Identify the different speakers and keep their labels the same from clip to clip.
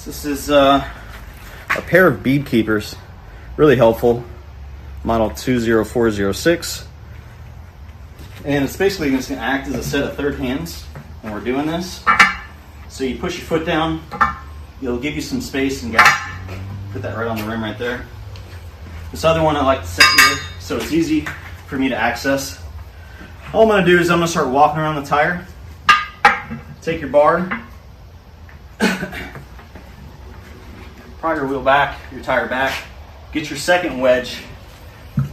Speaker 1: This is a pair of bead keepers, really helpful, model 20406. And it's basically just going to act as a set of third hands when we're doing this. So you push your foot down, it'll give you some space and gap. Put that right on the rim right there. This other one I like to set here so it's easy for me to access. All I'm going to do is I'm going to start walking around the tire. Take your bar, pry your wheel back, your tire back, get your second wedge.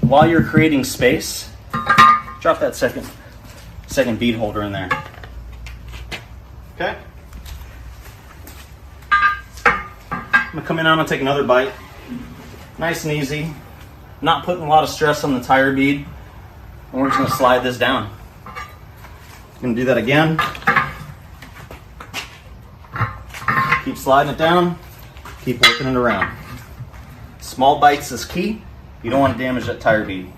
Speaker 1: While you're creating space, drop that second bead holder in there. Okay? I'm gonna come in, I'm gonna take another bite. Nice and easy. Not putting a lot of stress on the tire bead. And we're just gonna slide this down. Gonna do that again. Keep sliding it down. Keep working it around. Small bites is key. You don't want to damage that tire bead.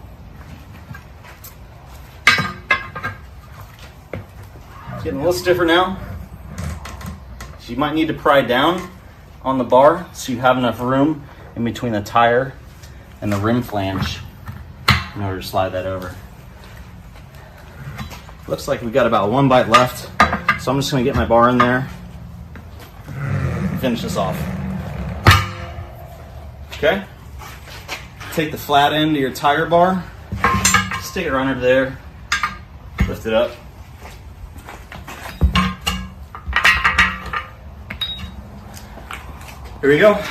Speaker 1: It's getting a little stiffer now. So you might need to pry down on the bar so you have enough room in between the tire and the rim flange in order to slide that over. Looks like we got about one bite left, so I'm just going to get my bar in there and finish this off. Okay? Take the flat end of your tire bar, stick it right under there, lift it up. Here we go.